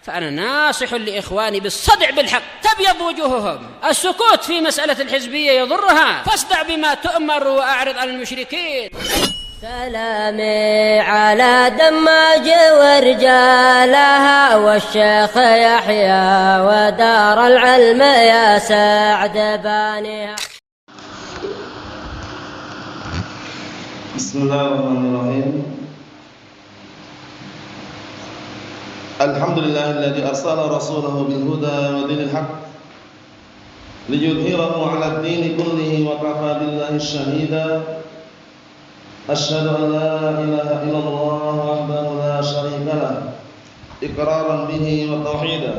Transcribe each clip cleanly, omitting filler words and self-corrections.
فأنا ناصح لإخواني بالصدع بالحق تبيض وجوههم. السكوت في مسألة الحزبية يضرها، فاصدع بما تؤمر وأعرض عن المشركين. سلامي على دماج ورجالها والشيخ يحيى ودار العلم يا سعد بانيها. بسم الله الرحمن الرحيم. الحمد لله الذي أرسل رسوله بالهدى ودين الحق ليظهره على الدين كله وكفى بالله شهيدا. أشهد أن لا إله إلا الله وحده لا شريك له إقرارا به وتوحيدا،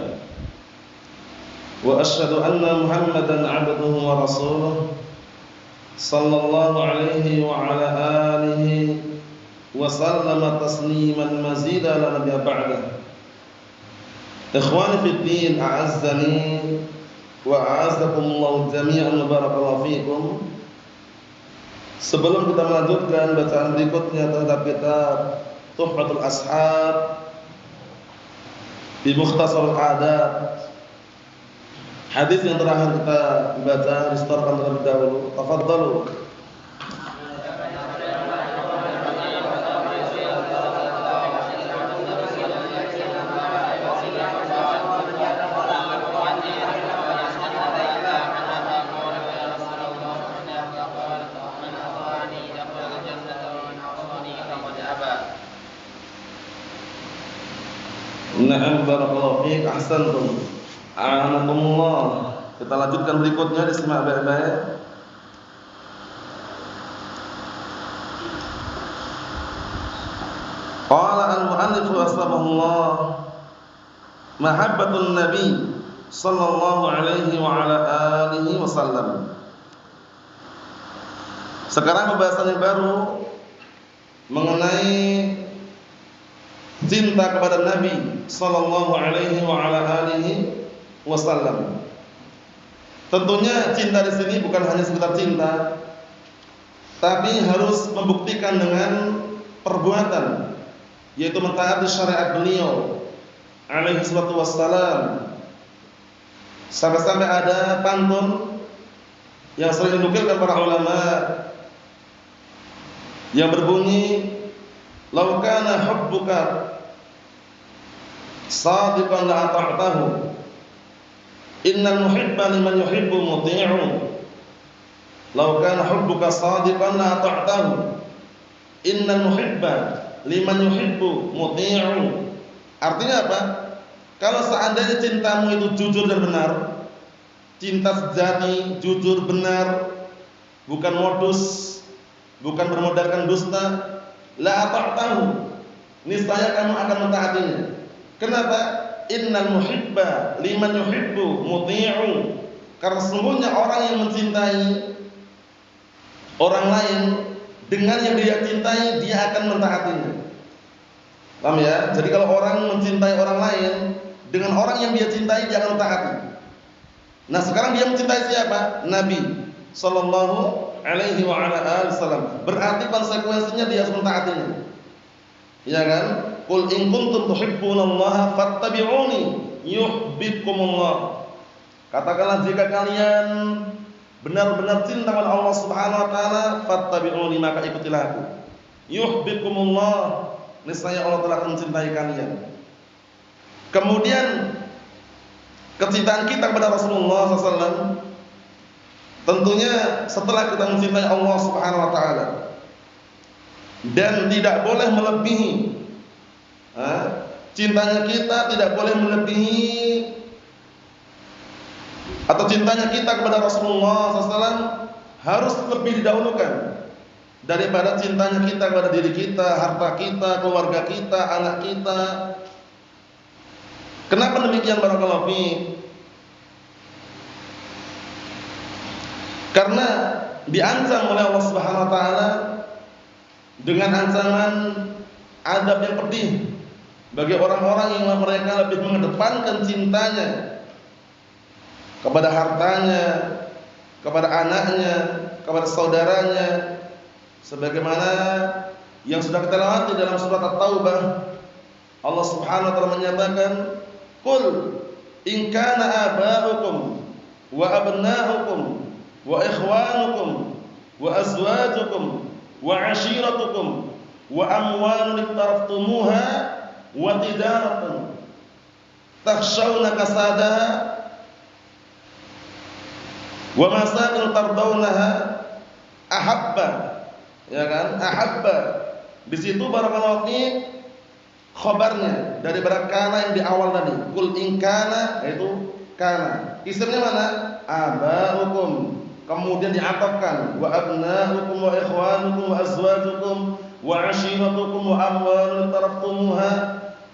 وأشهد أن محمدا عبده ورسوله صلى الله عليه وعلى آله وسلم تسليما مزيدا لا نبي بعده. إخواني في الدين أعزني وأعزكم الله جميعا وبارك فيكم. Sebelum kita melanjutkan bacaan berikutnya terhadap kitab Tuhfatul Ashab di Mukhtasar Al-Adab, hadis yang terakhir kita baca distorkan terlebih dahulu. Tafadhalu. Na'am barakallahu fiik, ahsantum. A'anakumullah. Kita lanjutkan berikutnya, disimak baik-baik. Qala al-mu'allif rahimahullah, mahabbatun nabi sallallahu alaihi wa ala alihi wasallam. Sekarang pembahasan yang baru mengenai cinta kepada Nabi sallallahu alaihi wa ala alihi wasallam. Tentunya cinta di sini bukan hanya sekedar cinta, tapi harus membuktikan dengan perbuatan, yaitu mentaati syariat beliau alaihi salatu wassalam. Sampai-sampai ada pantun yang sering dinukilkan para ulama yang berbunyi, "Lau kana hubbuka sadiqan la ata'tahu, innal muhibba liman yuhibbu muti'u." Lau kana hubbuka sadiqan la ata'tahu, innal muhibba liman yuhibbu muti'u. Artinya apa? Kalau seandainya cintamu itu jujur dan benar, cinta sejati, jujur, benar, bukan modus, bukan bermodalkan dusta, la ata'tahu, niscaya kamu akan mentaatinya. Kenapa? Innal muhibba liman yuhibbu muti'u. Karena sesungguhnya orang yang mencintai orang lain dengan yang dia cintai, dia akan mentaatinya. Paham ya? Jadi kalau orang mencintai orang lain dengan orang yang dia cintai, dia akan mentaati. Nah, sekarang dia mencintai siapa? Nabi sallallahu alaihi wa ala alihi wasallam. Berarti konsekuensinya dia harus mentaatinya. Ya kan? Qul in kuntum tuhibbunallaha fattabi'uni yuhibbukumullah. Katakanlah jika kalian benar-benar cinta kepada Allah Subhanahu wa taala, fattabi'uni, maka ikutilah aku. Yuhibbukumullah, niscaya Allah telah mencintai kalian. Kemudian kecintaan kita kepada Rasulullah SAW tentunya setelah kita mencintai Allah Subhanahu wa taala, dan tidak boleh melebihi cintanya kita, tidak boleh melebihi atau cintanya kita kepada Rasulullah SAW harus lebih didahulukan daripada cintanya kita kepada diri kita, harta kita, keluarga kita, anak kita. Kenapa demikian barakallahu fiik? Karena diancam oleh Allah Subhanahu wa taala dengan ancaman azab yang pedih bagi orang-orang yang mereka lebih mengedepankan cintanya kepada hartanya, kepada anaknya, kepada saudaranya, sebagaimana yang sudah kita lewati dalam surat At-Taubah. Allah Subhanahu wa taala menyatakan, Qul in kana aba'ukum wa abna'ukum wa ikhwanukum wa azwajukum wa 'ashiratukum wa amwalun iqtaraftumuha wa tijaratun takhshawna kasadaha wa masakin tardawnaha ahabba, ya kan? Ahabba. Di situ barakallahu fi khabarnya dari kana yang di awal tadi. Qul in kana, yaitu kana. Isimnya mana? Aba'ukum. Kemudian diatafkan wa abna'ukum wa ikhwanukum wa azwajukum wa 'ashiratukum wa amwalun taraftumuha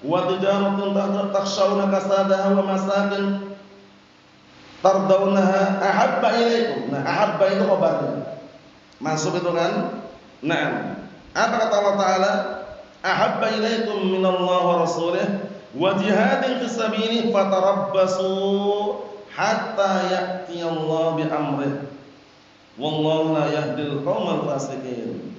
wa tijaratun takhshawna kasadaha wa masakin tardawnaha ahabba ilaikum. Nah, ahabba itu khabarnya. Masuk itu kan? Naam. Apa kata Allah Ta'ala? Ahabba ilaikum minallahi wa rasulih wa jihadin fi sabilihi fatarabbasu hatta ya'tiyallahu bi amrih wallahu la yahdil qaumal fasiqin.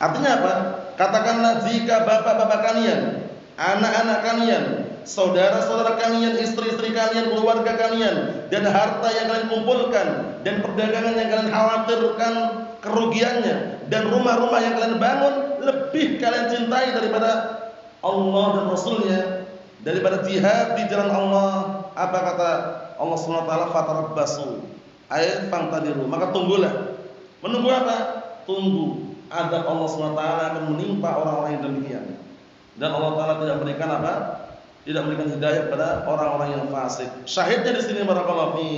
Artinya apa? Katakanlah jika bapak-bapak kalian, anak-anak kalian, saudara-saudara kalian, istri-istri kalian, keluarga kalian, dan harta yang kalian kumpulkan, dan perdagangan yang kalian khawatirkan kerugiannya, dan rumah-rumah yang kalian bangun, lebih kalian cintai daripada Allah dan Rasulnya, daripada jihad di jalan Allah. Apa kata Allah SWT? Fatarabbasu, ayat fantadiru, maka tunggulah. Menunggu apa? Tunggu adab Allah SWT akan menimpa orang-orang yang demikian. Dan Allah Ta'ala tidak memberikan apa? Tidak memberikan hidayah kepada orang-orang yang fasik. Syahidnya di sini barakallahu fi.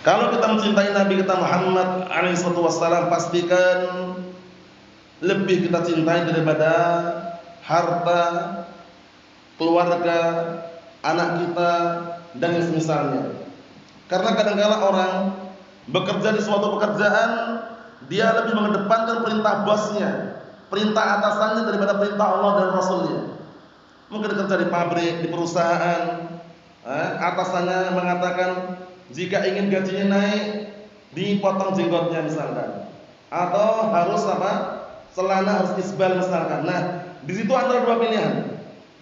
Kalau kita mencintai Nabi kita Muhammad SAW, pastikan lebih kita cintai daripada harta, keluarga, anak kita, dan yang semisalnya. Karena kadang-kadang orang bekerja di suatu pekerjaan, dia lebih mengedepankan perintah bosnya, perintah atasannya daripada perintah Allah dan Rasulnya. Mungkin kerja di pabrik, di perusahaan, atasannya mengatakan jika ingin gajinya naik, dipotong jenggotnya misalkan, atau harus apa? Celana harus isbal misalkan. Nah, di situ antara dua pilihan.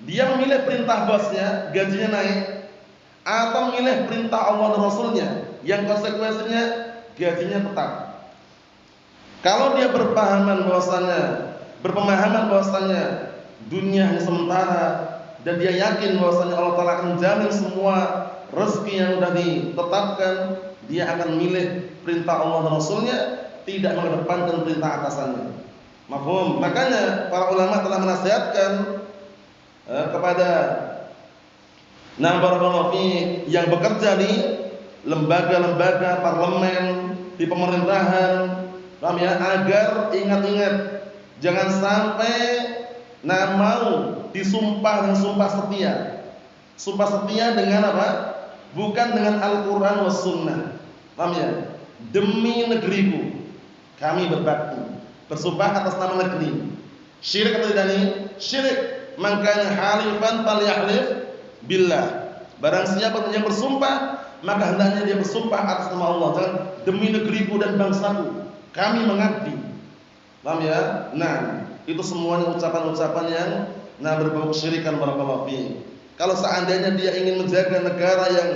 Dia memilih perintah bosnya, gajinya naik, atau memilih perintah Allah dan Rasulnya, yang konsekuensinya gajinya tetap. Kalau dia berpemahaman bahwasannya dunia hanya sementara, dan dia yakin bahwasanya Allah Ta'ala akan menjamin semua rezeki yang sudah ditetapkan, dia akan memilih perintah Allah dan Rasulnya, tidak mengedepankan perintah atasannya. Mafhum? Makanya para ulama telah menasihatkan kepada barakallahu fi yang bekerja di lembaga-lembaga parlemen, di pemerintahan, paham ya, agar ingat-ingat jangan sampai mau disumpah dengan sumpah setia. Sumpah setia dengan apa? Bukan dengan Al-Quran was sunnah. Paham ya? Demi negeriku kami berbakti, bersumpah atas nama negeri. Syirik atau tidak nih? Syirik. Man kana halifan falyahlif billah. Barang siapa yang bersumpah, maka hendaknya dia bersumpah atas nama Allah. Jangan demi negeriku dan bangsaku kami mengabdi. Paham ya? Nah, itu semuanya ucapan-ucapan yang berbau kesyirikan barakallahu fi. Kalau seandainya dia ingin menjaga negara yang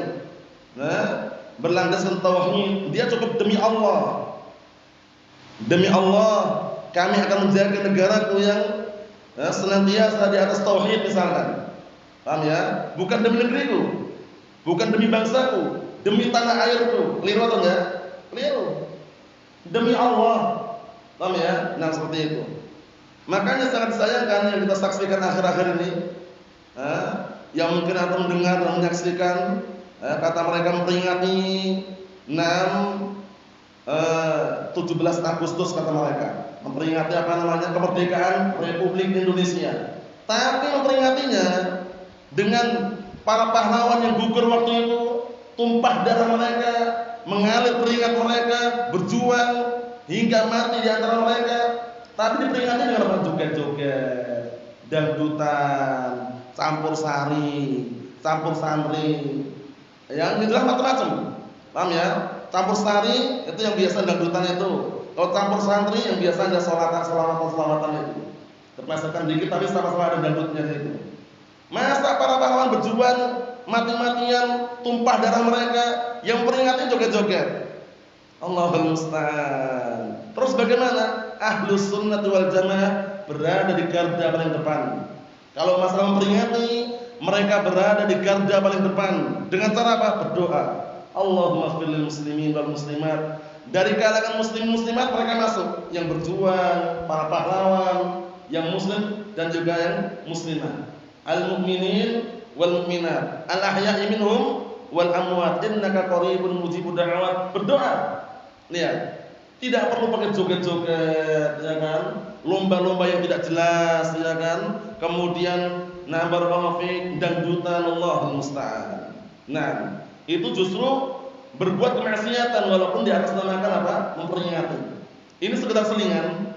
berlandaskan tauhid, dia cukup demi Allah. Demi Allah, kami akan menjaga negaraku yang senantiasa di atas tauhid misalkan. Paham ya? Bukan demi negeriku, bukan demi bangsaku, demi tanah airku. Keliru atau enggak? Keliru. Demi Allah. Paham ya? Nah, seperti itu. Makanya sangat disayangkan yang kita saksikan akhir-akhir ini, yang mungkin atau mendengar dan menyaksikan, kata mereka memperingati 17 Agustus kata mereka, memperingati apa namanya, kemerdekaan Republik Indonesia. Tapi memperingatinya dengan para pahlawan yang gugur waktu itu, tumpah darah mereka, mengalir keringat mereka, berjuang hingga mati di antara mereka. Tapi diperingati dengan apa? Joget-joget, dangdutan, campur sari, campur santri, yang inilah macam-macam. Paham ya? Campur sari itu yang biasa dangdutan itu. Kalau campur santri yang biasa ada selawatan itu. Terplesetkan dikit tapi sama-sama ada dangdutnya itu. Masa para pahlawan berjuang mati-matian, tumpah darah mereka, yang peringatnya joget-joget. Allahul musta'an. Terus bagaimana? Ahlus sunnah wal jamaah berada di garda paling depan. Kalau masalah memperingati, mereka berada di garda paling depan. Dengan cara apa? Berdoa. Allahumma ighfir lil muslimin wal muslimat. Dari kalangan muslim muslimat mereka masuk, yang berjuang, para pahlawan, yang muslim dan juga yang muslimah. Al-mu'minin wal mu'minat, al-ahya'i minhum wal amwat, innaka qaribun mujibud da'awat. Berdoa. Lihat, tidak perlu pakai joget-joget, ya kan? Lomba-lomba yang tidak jelas, ya kan? Kemudian barakallahu fiik dangdutan, Allahul musta'an. Nah, itu justru berbuat kemaksiatan walaupun di atas namakan apa? Memperingati. Ini sekedar selingan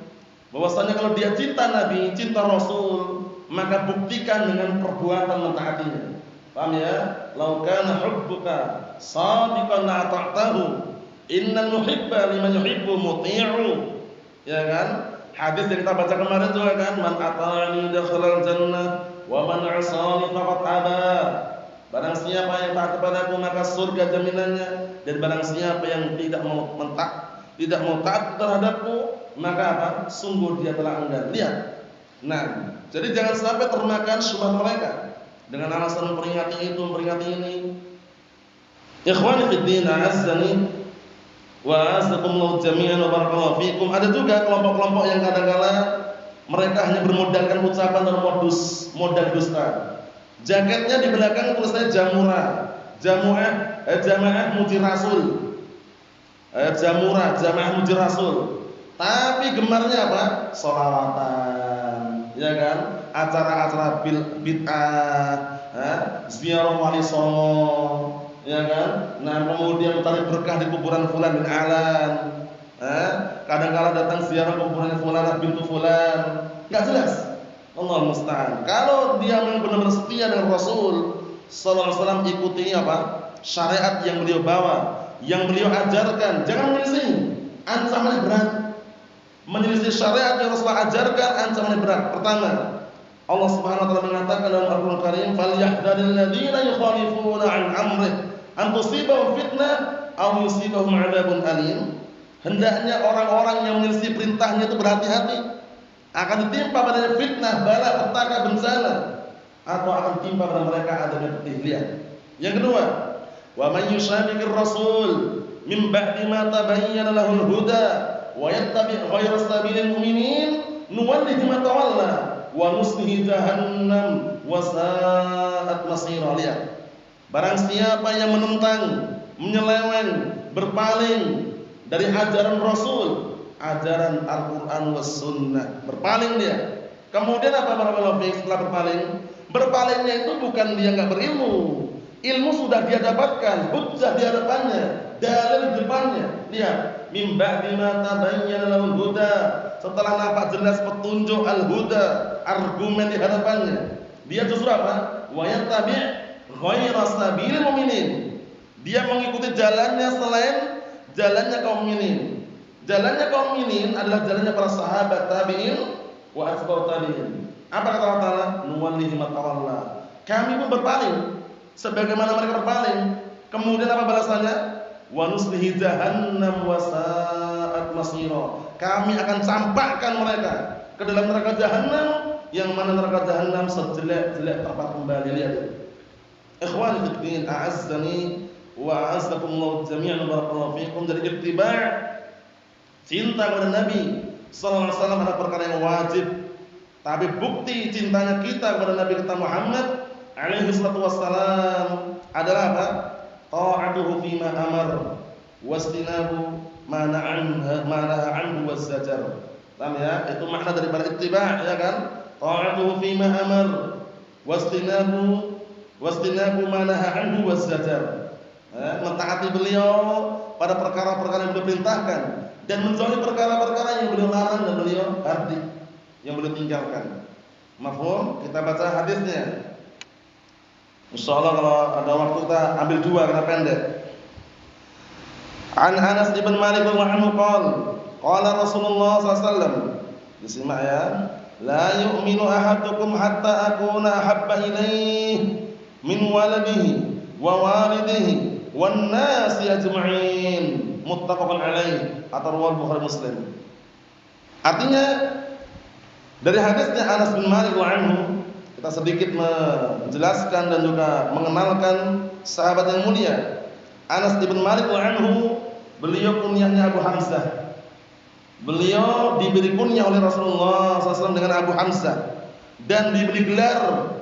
bahwasanya kalau dia cinta Nabi, cinta Rasul, maka buktikan dengan perbuatan mentaatinya. Paham ya? Lau kana hubbuka shadiqan la ta'tahu. Innal muhibba liman yuhibbu muti'u. Ya kan? Hadis yang kita baca kemarin juga kan, man ata'ani dakhalal jannah wa man 'asani faqad aba. Barang siapa yang taat kepadaku maka surga jaminannya, dan barang siapa yang tidak mau taat terhadapku maka apa? Sungguh dia telah enggan. Lihat. Nah, jadi jangan sampai termakan syubhat mereka dengan alasan memperingati itu, memperingati ini. Ikhwani fid din, azzani wa azzakumullahu jami'an wa barakallahu fikum. Ada juga kelompok-kelompok yang kadang-kala mereka hanya bermodalkan ucapan dan modal dusta. Jaketnya di belakang tulisannya jamaah muji rasul. Jamaah muji rasul. Tapi gemarnya apa? Sholawatan, ya kan? Acara-acara bid'ah, ziarah wali songo, ya kan? Nah, kemudian mencari berkah di kuburan fulan bin alan. Kadang-kala datang ziarah kuburan fulan bintu fulan. Enggak jelas. Allah musta'an. Kalau dia memang benar-benar setia dengan Rasul sallallahu alaihi wasallam, ikuti apa? Syariat yang beliau bawa, yang beliau ajarkan. Jangan menyelisih. Ancamannya berat. Menyelisih syariat yang Rasulullah ajarkan, ancamannya berat. Pertama, Allah Subhanahu wa taala mengatakan dalam Al-Qur'an Karim, "Falyahdharil ladzina yukhalifuna 'an amrih an tusibahum fitnah aw yusibahum 'adzabun alim." Hendaknya orang-orang yang menyelisih perintahnya itu berhati-hati, akan ditimpa padanya fitnah, bala, petaka, bencana, atau akan timpa pada mereka adanya pedih. Lihat. Yang kedua, wa man yushabiqir rasul min ba'di ma tabayyana lahul huda wa yattabi' ghayra sabilil mu'minin nuwallihi ma tawalla wa nuslihi jahannam wa sa'at masira. Lihat. Barang siapa yang menentang, menyeleweng, berpaling dari ajaran Rasul, ajaran Al-Quran was sunnah, berpaling dia. Kemudian apa para setelah berpaling? Berpalingnya itu bukan dia nggak berilmu, ilmu sudah dia dapatkan, hujjah di hadapannya, dalil di depannya. Lihat, mim ba'di ma tabayyana lahul huda, setelah nampak jelas petunjuk al-huda, argumen di hadapannya, dia justru apa? Wa yattabi' ghayra sabilil mu'minin. Dia mengikuti jalannya selain jalannya kaum mukminin. Jalannya kaum mukminin adalah jalannya para sahabat tabi'in wa atba'ut tabi'in. Apa kata Allah Ta'ala? Nuwallihi ma tawalla. Kami pun berpaling sebagaimana mereka berpaling. Kemudian apa balasannya? Wa nuslihi jahannam wa sa'at masira. Kami akan campakkan mereka ke dalam neraka jahanam, yang mana neraka jahanam sejelek-jelek tempat kembali. Lihat. Ikhwani fid din, a'azzani wa a'azzakumullah jami'an barakallahu fikum. Dari ittiba' cinta kepada Nabi sallallahu alaihi wasallam adalah perkara yang wajib. Tapi bukti cintanya kita kepada Nabi kita Muhammad alaihi salatu wassalam adalah apa? Ta'atuhu fima amar wastinabu ma naha anhu wazzajar. Paham ya? Itu makna daripada ittiba', ya kan? Ta'atuhu fima amar wastinabu ma naha anhu wazzajar. Mentaati beliau pada perkara-perkara yang beliau perintahkan dan menjauhi perkara-perkara yang beliau larang dan beliau hardik, yang beliau tinggalkan. Mafhum? Kita baca hadisnya. Insyaallah kalau ada waktu kita ambil dua karena pendek. An Anas bin Malik radhiyallahu anhu qala Rasulullah sallallahu alaihi wasallam. Disimak ya. La yu'minu ahadukum hatta akuna ahabba ilaihi min waladihi wa walidihi wan nasi ajma'in muttafaqun alaih atau riwayat Bukhari Muslim. Artinya dari hadisnya Anas bin Malik anhu, kita sedikit menjelaskan dan juga mengenalkan sahabat yang mulia. Anas bin Malik anhu, beliau kunyahnya Abu Hamzah. Beliau diberi kunyah oleh Rasulullah SAW dengan Abu Hamzah dan diberi gelar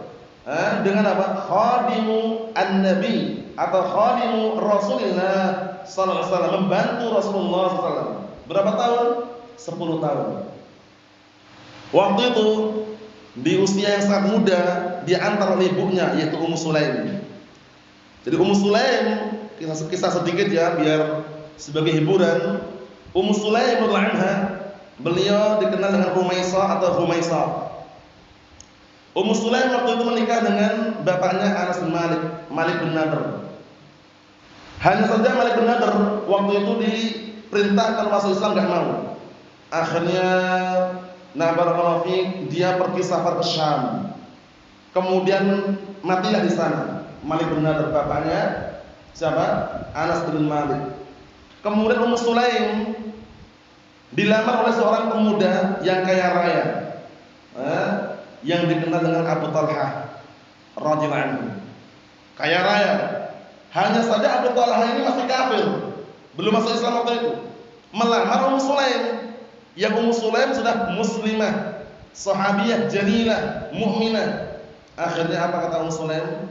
dengan apa? Khadimu an-Nabi atau khadimu Rasulullah SAW, membantu Rasulullah SAW. Berapa tahun? 10 tahun. Waktu itu di usia yang sangat muda diantar oleh ibunya yaitu Ummu Sulaim. Jadi Ummu Sulaim, kisah sedikit ya biar sebagai hiburan. Ummu Sulaim radhiyallahu anha, beliau dikenal dengan Rumaisah atau Humaisah. Ummu Sulaim waktu itu menikah dengan bapaknya Anas bin Malik, Malik bin Nadr. Hanya saja Malik bin Nadr waktu itu diperintahkan masuk Islam enggak mau. Akhirnya barakallahu fiik, dia pergi safar ke Syam. Kemudian matilah di sana. Malik bin Nadr bapaknya siapa? Anas bin Malik. Kemudian Ummu Sulaim dilamar oleh seorang pemuda yang kaya raya, yang dikenal dengan Abu Talhah radhiyallahu anhu. Kaya raya. Hanya saja Abu Talhah ini masih kafir, belum masuk Islam waktu itu. Melamar Ummu Sulaim. Yang Ummu Sulaim sudah muslimah, sahabiyah jalilah, mukminah. Akhirnya apa kata Ummu Sulaim?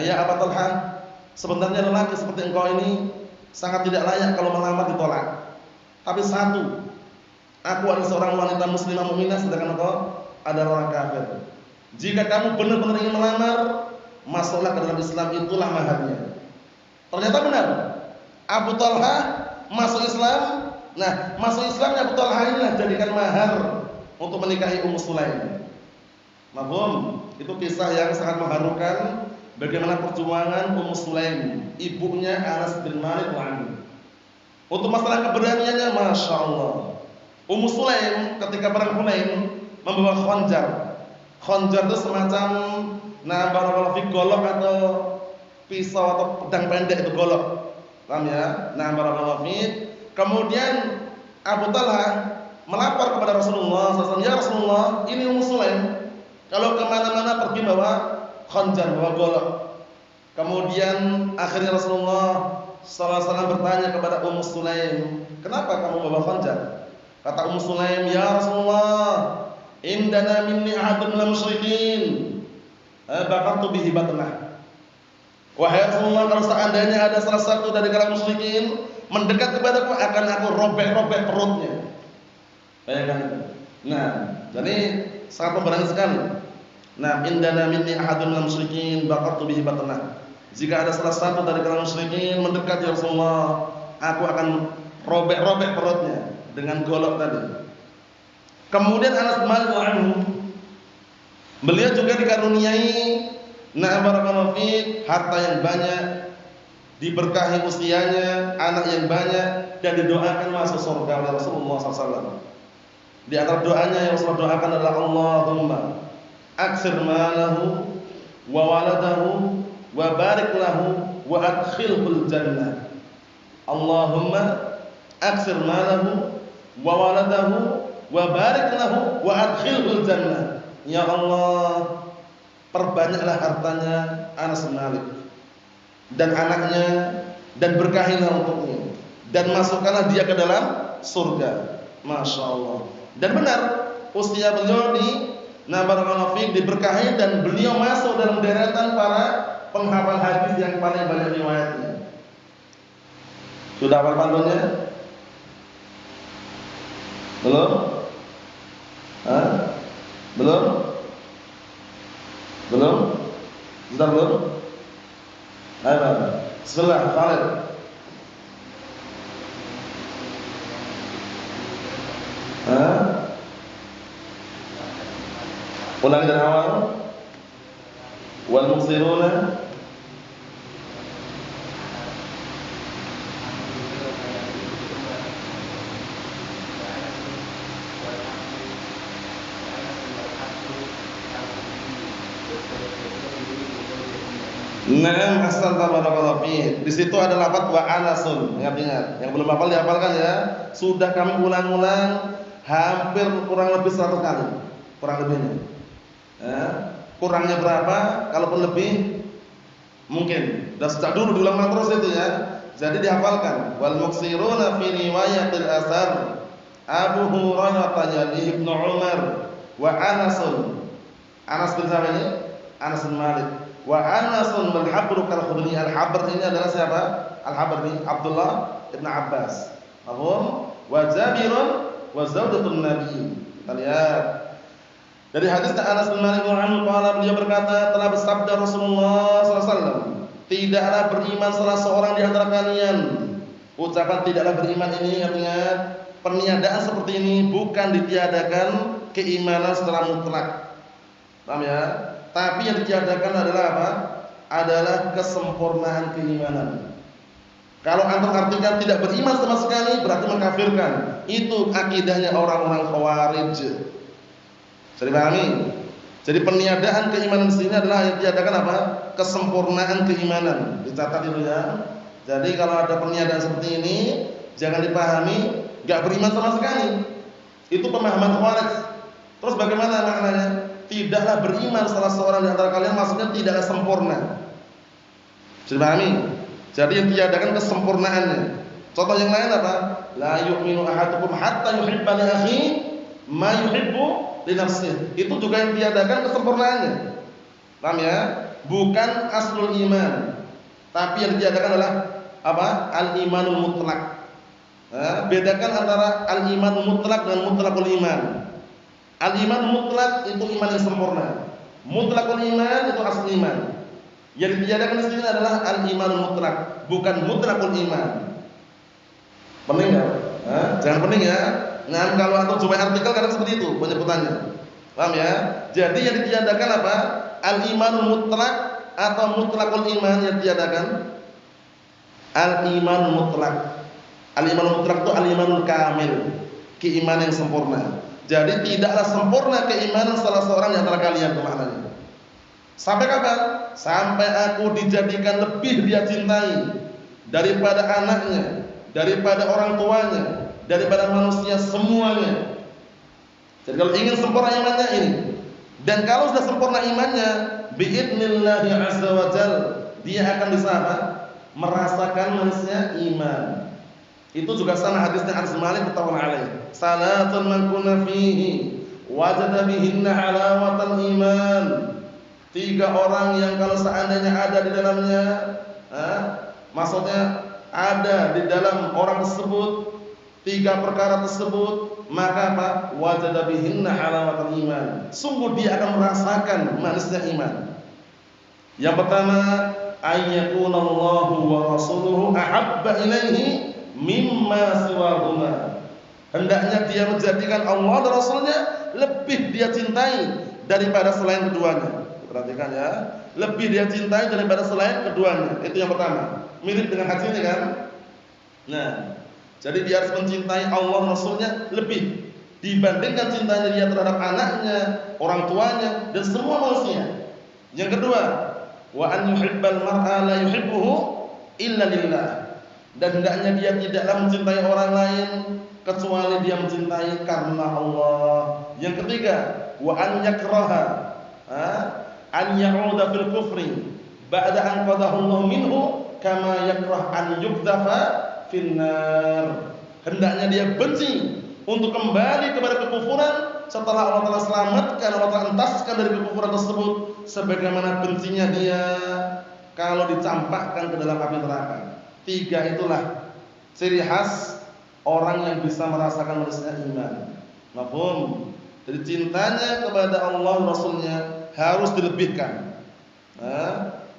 Ya Abu Talhah, sebenarnya lelaki seperti engkau ini sangat tidak layak kalau melamar ditolak. Tapi satu, aku adalah seorang wanita muslimah mukminah sedangkan engkau adalah orang kafir. Jika kamu benar-benar ingin melamar, masuklah ke dalam Islam, itulah maharnya. Ternyata benar. Abu Talhah masuk Islam. Nah, masuk Islamnya Abu Talhah inilah jadikan mahar untuk menikahi Ummu Sulaim. Mafhum? Itu kisah yang sangat mengharukan bagaimana perjuangan Ummu Sulaim, ibunya Anas bin Malik anhu. Untuk masalah keberaniannya, masya Allah. Ummu Sulaim ketika perang Hunain membawa khonjar. Khonjar itu semacam barakallahu fiik golok atau pisau atau pedang pendek, itu golok. Paham ya? Barakallahu fiik. Kemudian Abu Talhah melapor kepada Rasulullah SAW, ya Rasulullah, ini Ummu Sulaim kalau kemana-mana pergi bawa khonjar, bawa golok. Kemudian akhirnya Rasulullah SAW bertanya kepada Ummu Sulaim, kenapa kamu bawa khonjar? Kata Ummu Sulaim, ya Rasulullah, indana minni ahadun minal musyrikin baqartu bihi batnah. Wahai Rasulullah, kalau seandainya ada salah satu dari kalangan musyrikin mendekat kepadaku, akan aku robek-robek perutnya. Bayangkan itu. Nah, jadi sangat memberani sekali. Nah, indana minni ahadun minal musyrikin baqartu bihi batnah. Jika ada salah satu dari kalangan musyrikin mendekat ya Rasulullah, aku akan robek-robek perutnya dengan golok tadi. Kemudian Anas bin Malik anhu, beliau juga dikaruniai barakallahu fiik harta yang banyak, diberkahi usianya, anak yang banyak, dan didoakan masuk surga oleh Rasulullah SAW. Di antara doanya yang Rasulullah doakan adalah Allahumma aktsir malahu wa waladahu wa barik lahu wa adkhilhul jannah. Allahumma aktsir malahu wa waladahu wa barik lahu wa adkhilhul jannah. Ya Allah, perbanyaklah hartanya Anas bin Malik dan anaknya, dan berkahilah untuknya, dan masukkanlah dia ke dalam surga. Masya Allah. Dan benar, usia beliau barakallahu fiik diberkahi, dan beliau masuk dalam deretan para penghafal hadis yang paling banyak riwayatnya. Sudah hafal pantunnya? Belum? Belum? Belum? Sudah belum? Ayo, bismillah, Khalid. Ulangi dari awal. Wal muqsiruna Naam, ahsan, barakallahu fiik. Di situ ada lafaz wa anasun. Ingat-ingat. Yang belum hafal dihafalkan ya. Sudah kami ulang-ulang hampir kurang lebih 100 kali. Kurang lebihnya. Ya. Kurangnya berapa? Kalaupun lebih mungkin. Dan sejak dulu diulang terus itu ya. Jadi dihafalkan. Wal muksiruna fi riwayatil asar Abu Hurairah yali Ibnu Umar wa Anasun. Anas bin siapa ini? Anas bin Malik. Wa Anasun wal habru kal khudri. Al habr ini adalah siapa? Al habr ini Abdullah ibn Abbas. Mahum wa Jabirun wa zawjatun Nabi. Kita lihat dari hadis Anas bin Malik radhiyallahu beliau berkata, telah bersabda Rasulullah sallallahu alaihi wasallam, tidaklah beriman salah seorang di antara kalian. Ucapan tidaklah beriman ini artinya peniadaan seperti ini bukan ditiadakan keimanan secara mutlak. Paham ya? Tapi yang ditiadakan adalah apa? Adalah kesempurnaan keimanan. Kalau antum artikan tidak beriman sama sekali berarti mengkafirkan. Itu akidahnya orang-orang Khawarij. Bisa dipahami? Jadi peniadaan keimanan di sini adalah yang ditiadakan apa? Kesempurnaan keimanan. Dicatat itu ya. Jadi kalau ada peniadaan seperti ini jangan dipahami enggak beriman sama sekali. Itu pemahaman Khawarij. Terus bagaimana maknanya? Tidaklah beriman salah seorang di antara kalian maksudnya tidaklah sempurna. Bisa dipahami? Jadi yang tiadakan kesempurnaannya. Contoh yang lain apa? La yu'minu ahadukum hatta yuhibba li akhihi ma yuhibbu li nafsihi. Itu juga yang tiadakan kesempurnaannya. Paham ya? Bukan aslul iman. Tapi yang tiadakan adalah apa? Al-imanul mutlak. Bedakan antara al-iman mutlak dan mutlakul iman. Al-iman mutlak itu iman yang sempurna. Mutlakul iman itu asal iman. Yang ditiadakan di sini adalah al-iman mutlak, bukan mutlakul iman. Penting enggak? Jangan penting ya. Nah, kalau atau coba artikel kadang seperti itu penyebutannya. Paham ya? Jadi yang ditiadakan apa? Al-iman mutlak atau mutlakul iman yang ditiadakan? Al-iman mutlak. Al-iman mutlak itu al-imanul kamil, keimanan yang sempurna. Jadi tidaklah sempurna keimanan salah seorang di antara kalian, maknanya. Sampai kapan? Sampai aku dijadikan lebih dia cintai daripada anaknya, daripada orang tuanya, daripada manusia semuanya. Jadi kalau ingin sempurna imannya ini, dan kalau sudah sempurna imannya, biidnillahi azza wa jal, dia akan bisa apa? Merasakan manisnya iman. Itu juga sama hadisnya Anas bin Malik muttafaqun alaih. Salatun man kunna fihi wajada bihinna halawatal iman. 3 orang yang kalau seandainya ada di dalamnya, maksudnya ada di dalam orang tersebut 3 perkara tersebut, maka apa? Wajada bihinna halawatal iman. Sungguh dia akan merasakan manisnya iman. Yang pertama, ayyakunallahu wa rasuluhu ahabba ilaihi mimma siwahuma. Hendaknya dia menjadikan Allah dan Rasulnya lebih dia cintai daripada selain keduanya. Perhatikan ya, lebih dia cintai daripada selain keduanya. Itu yang pertama. Mirip dengan haji ini kan. Nah, jadi dia harus mencintai Allah dan Rasulnya lebih dibandingkan cintanya dia terhadap anaknya, orang tuanya, dan semua manusia. Yang kedua, wa an yuhibbal mar'a la yuhibbuhu illa lillah. Dan hendaknya dia tidaklah mencintai orang lain kecuali dia mencintai karena Allah. Yang ketiga, wa an yakraha an ya'uda fil kufri ba'da an qadahu Allah minhu kama yakrah an yuqdhafa fin nar. Hendaknya dia benci untuk kembali kepada kekufuran setelah Allah telah selamatkan, Allah telah entaskan dari kekufuran tersebut, sebagaimana bencinya dia kalau dicampakkan ke dalam api neraka. 3 itulah ciri khas orang yang bisa merasakan manisnya iman. Mafhum? Jadi cintanya kepada Allah dan Rasulnya harus dilebihkan.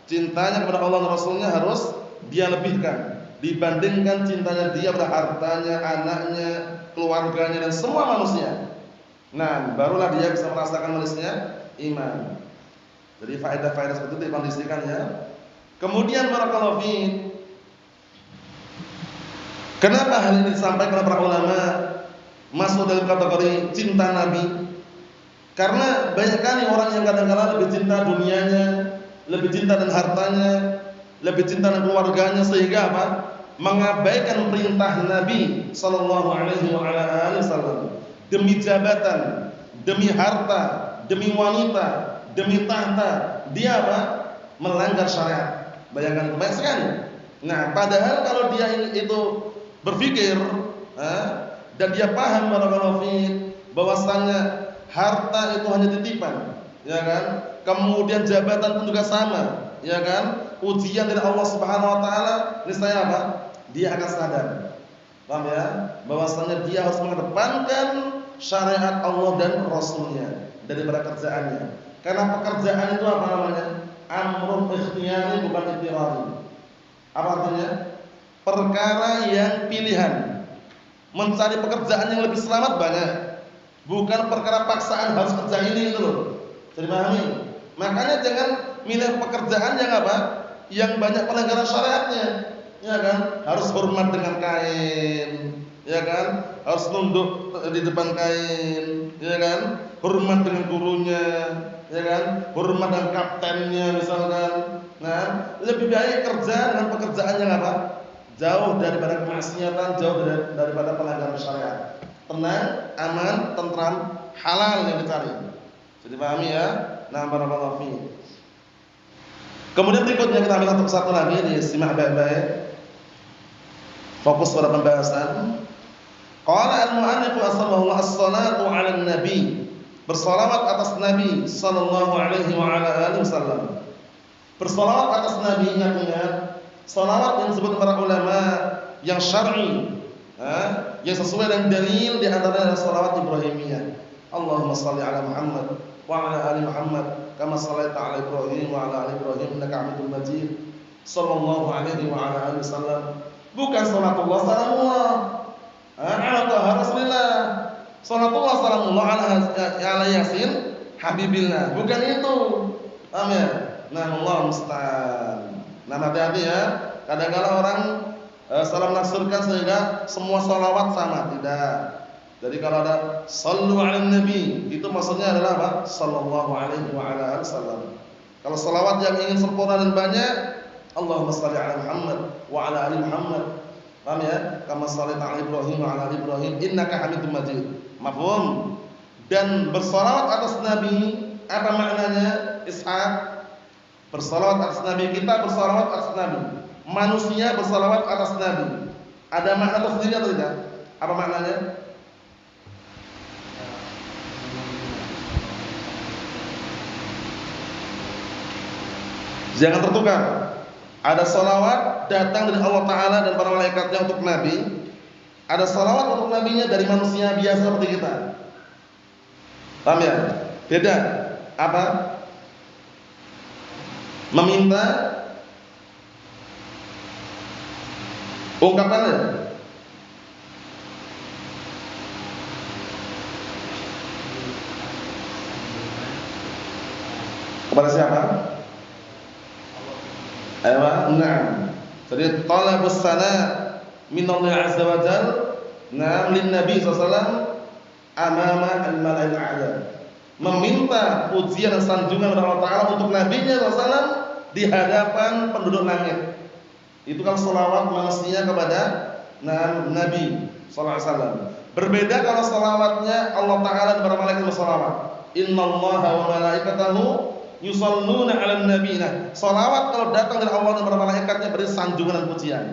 Cintanya kepada Allah dan Rasulnya harus dia lebihkan dibandingkan cintanya dia pada hartanya, anaknya, keluarganya, dan semua manusia. Nah, barulah dia bisa merasakan manisnya iman. Jadi faedah-faedah seperti itu dikondisikan ya. Kemudian barakallahu fiik, kenapa hal ini disampaikan oleh para ulama masuk dalam kategori cinta Nabi? Karena banyak kali orang yang kadang-kadang lebih cinta dunianya, lebih cinta dengan hartanya, lebih cinta dengan keluarganya, sehingga apa? Mengabaikan perintah Nabi sallallahu alaihi wasallam demi jabatan, demi harta, demi wanita, demi tahta, dia apa? Melanggar syariat. Bayangkan, banyak sekali. Nah, padahal kalau dia itu berpikir dan dia paham bahwasanya harta itu hanya titipan, ya kan? Kemudian jabatan pun juga sama, ya kan? Ujian dari Allah Subhanahu wa taala, niscaya apa? Dia akan sadar. Paham ya? Bahwasanya dia harus mengedepankan syariat Allah dan Rasulnya daripada kerjaannya. Karena pekerjaan itu apa namanya? Amrun ikhtiyari, bukan iktirari. Apa artinya? Perkara yang pilihan. Mencari pekerjaan yang lebih selamat banyak. Bukan perkara paksaan harus kerja ini itu loh. Jadi pahami? Makanya jangan milih pekerjaan yang apa? Yang banyak pelanggaran syariatnya. Ya kan? Harus hormat dengan kain, ya kan? Harus nunduk di depan kain, ya kan? Hormat dengan gurunya, ya kan? Hormat dengan kaptennya misalkan. Nah, lebih baik kerja dengan pekerjaan yang apa? Jauh daripada kemaksiatan, jauh daripada pelanggaran syariat. Tenang, aman, tentram, halal yang dicari. Jadi pahami ya? Nah, barakallahu fiik. Kemudian berikutnya kita ambil satu persatu lagi, disimak baik-baik. Fokus pada pembahasan. Qala al-mu'allif sallallahu as-salatu 'alan nabi. Bersalawat atas Nabi sallallahu alaihi wa ala alihi wasallam. Bersalawat atas Nabi, ingat salawat yang disebut para ulama yang syar'i, yang sesuai dengan dalil, di antaranya adalah salawat Ibrahimiyah. Allahumma shalli ala Muhammad wa ala ali Muhammad kama shallaita ala Ibrahim wa ala ali Ibrahim innaka Hamidum Majid. Sallallahu alaihi wa ala alihi wasallam. Bukan salatullah salamullah ala taha Rasulillah, salatullah salamullah ala Yasin Habibillah, bukan itu. Amin. Nah, Allah musta'an. Nah, hati-hati ya. Kadang-kadang orang salah menafsirkan sehingga semua salawat sama, tidak. Jadi kalau ada sallu 'alan nabi, itu maksudnya adalah apa? Sallallahu alaihi wa ala alihi wasallam. Kalau salawat yang ingin sempurna dan banyak, Allahumma shalli ala Muhammad wa ala ali Muhammad. Paham ya? Kama shallaita ala Ibrahim wa ala ali Ibrahim innaka Hamidum Majid. Mafhum? Dan bersalawat atas Nabi, apa maknanya? Ishaq. Bersalawat atas Nabi, kita bersalawat atas Nabi. Manusia bersalawat atas Nabi. Ada makna tersendiri atau tidak? Apa maknanya? Jangan tertukar. Ada salawat datang dari Allah Ta'ala dan para malaikatnya untuk Nabi. Ada salawat untuk Nabinya dari manusia biasa seperti kita. Paham ya? Beda. Apa? Meminta ungkapannya. Kepada siapa? Nah, jadi talabus sana min Allah azza wa jalla, nah, lin Nabi sallallahu amama al-mala'il a'la. Meminta pujian dan sanjungan dari Allah Ta'ala untuk Nabi-Nya sallallahu di hadapan penduduk langit. Itu kan selawat manusia kepada Nabi sallallahu alaihi wasallam. Berbeda kalau selawatnya Allah Ta'ala dan para malaikat berselawat. Innallaha wa malaikatahu yusalluna 'alan nabi. Nah, selawat kalau datang dari Allah dan para malaikatnya beri sanjungan dan pujian.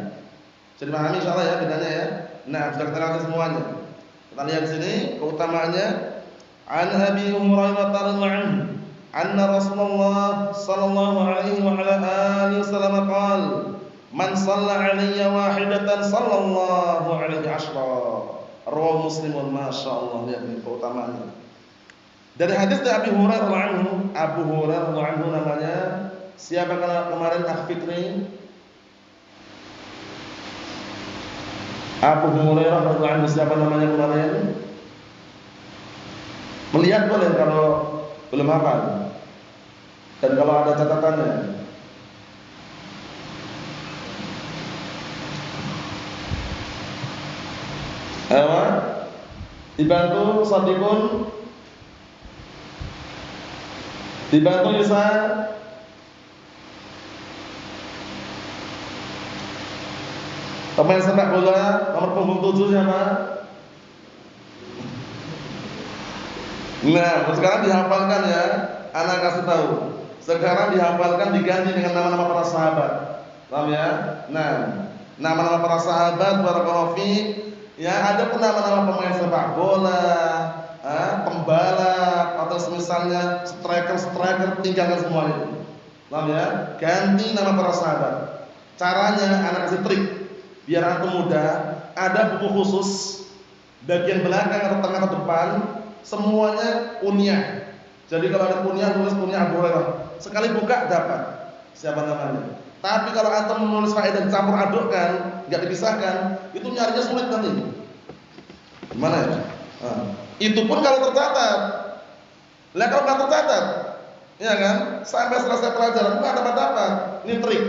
Jadi pahami insyaallah ya bedanya ya. Nah, sudah kita lihat semuanya. Kita lihat di sini keutamaannya. An Abi Hurairah radhiyallahu anhu, anna Rasulullah sallallahu alaihi wa ala alihi wasallam qala, man shalla 'alayya wahidatan sallallahu alaihi ashra. Rawahu Muslim. Masyaallah, lihat ini keutamaannya. Dari hadis dari Abi Hurairah radhiyallahu anhu, Abu Hurairah radhiyallahu anhu namanya. Siapa kemarin Akhfitri? Abu Hurairah radhiyallahu anhu, siapa namanya kemarin? Melihat boleh kalau belum hafal. Dan kalau ada catatannya. Ayo, dibantu Sadiqun. Dibantu Yusa. Pemain sepak bola nomor punggung 7 siapa? Nah, sekarang dihafalkan ya. Anak kasih tahu. Sekarang dihafalkan diganti dengan nama-nama para sahabat. Paham ya? Nah, nama-nama para sahabat barakallahu fiik. Ya, ada pun nama-nama pemain sepak bola, pembalap atau semisalnya striker tinggalkan semua itu. Paham ya? Ganti nama para sahabat. Caranya anak kasih trik biar antum mudah. Ada buku khusus bagian belakang atau tengah atau depan semuanya kunyah. Jadi kalau ada kunyah tulis kunyah Abu Hurairah. Sekali buka dapat siapa namanya. Tapi kalau antum menulis faedah campur adukkan, enggak dipisahkan, itu nyarinya sulit nanti. Gimana ya? Itu pun kalau tercatat. Lah kalau enggak tercatat, ya kan? Sampai selesai pelajaran enggak dapat. Ini trik.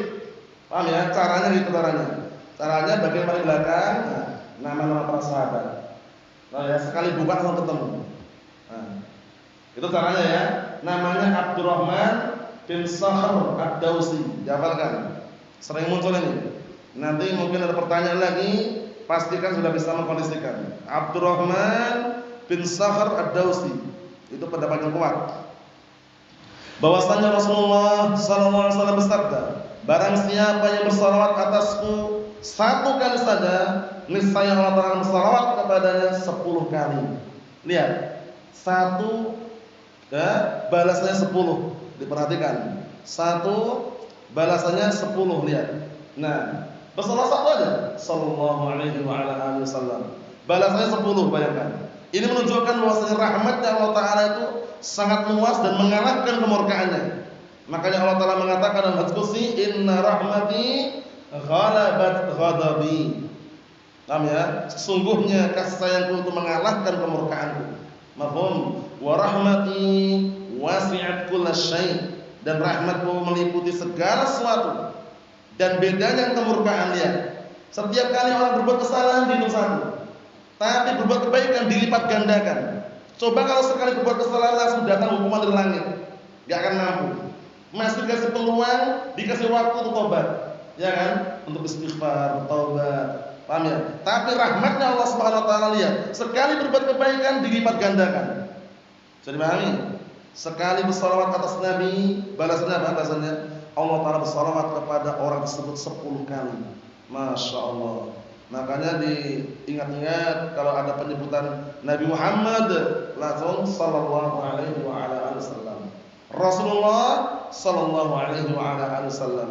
Paham ya? Caranya gitu caranya. Caranya bagian paling belakang, nama-nama para sahabat. Nah ya, sekali buka langsung ketemu. Nah, itu caranya ya. Namanya Abdurrahman bin Sakhr Ad-Dausi. Dihafalkan. Sering muncul ini. Nanti mungkin ada pertanyaan lagi, pastikan sudah bisa mengkondisikan. Abdurrahman bin Sakhr Ad-Dausi. Itu pendapat yang kuat. Bahwasanya Rasulullah sallallahu alaihi wasallam bersabda, barang siapa yang bersalawat atasku satu kali saja, niscaya Allah Ta'ala bersalawat kepadanya 10 kali. Lihat, satu balasannya 10. Diperhatikan, satu balasannya 10. Lihat. Nah, bersalawat satu aja, sallallahu alaihi wa ala alihi wasallam. Balasannya 10, bayangkan. Ini menunjukkan bahwasanya rahmatnya Allah Ta'ala itu sangat luas dan mengalahkan kemurkaannya. Makanya Allah Ta'ala mengatakan dalam hadis qudsi, inna rahmati ghalabat ghadabi. Paham ya? Sesungguhnya kasih sayangku itu mengalahkan kemurkaanku. Mafhum? Wa rahmati wasi'at kullasyai. Dan rahmatku meliputi segala sesuatu. Dan bedanya kemurkaan dia. Setiap kali orang berbuat kesalahan dihitung satu. Tapi berbuat kebaikan dilipat gandakan. Coba kalau sekali berbuat kesalahan langsung datang hukuman dari langit, enggak akan mampu. Masih dikasih peluang, dikasih waktu untuk tobat. Ya kan? Untuk istighfar, taubat. Paham ya? Tapi rahmatnya Allah Subhanahu wa taala lihat, sekali berbuat kebaikan dilipat gandakan. Jadi pahami? Sekali bersalawat atas Nabi, balasannya apa? Balasannya Allah Taala bersalawat kepada orang tersebut 10 kali. Masya Allah. Makanya diingat-ingat kalau ada penyebutan Nabi Muhammad langsung sallallahu alaihi wa ala alihi wasallam. Rasulullah sallallahu alaihi wa ala alihi wasallam.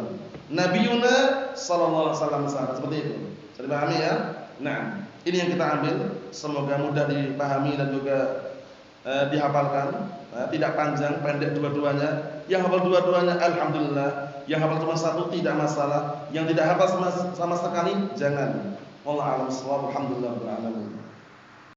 Nabiyuna sallallahu alaihi wasallam, seperti itu. Bisa dipahami ya? Nah, ini yang kita ambil, semoga mudah dipahami dan juga dihafalkan. Tidak panjang, pendek dua-duanya. Yang hafal dua-duanya alhamdulillah. Yang hafal cuma satu tidak masalah. Yang tidak hafal sama sekali jangan. Wallahu a'lam bishawab. Alhamdulillah rabbil alamin.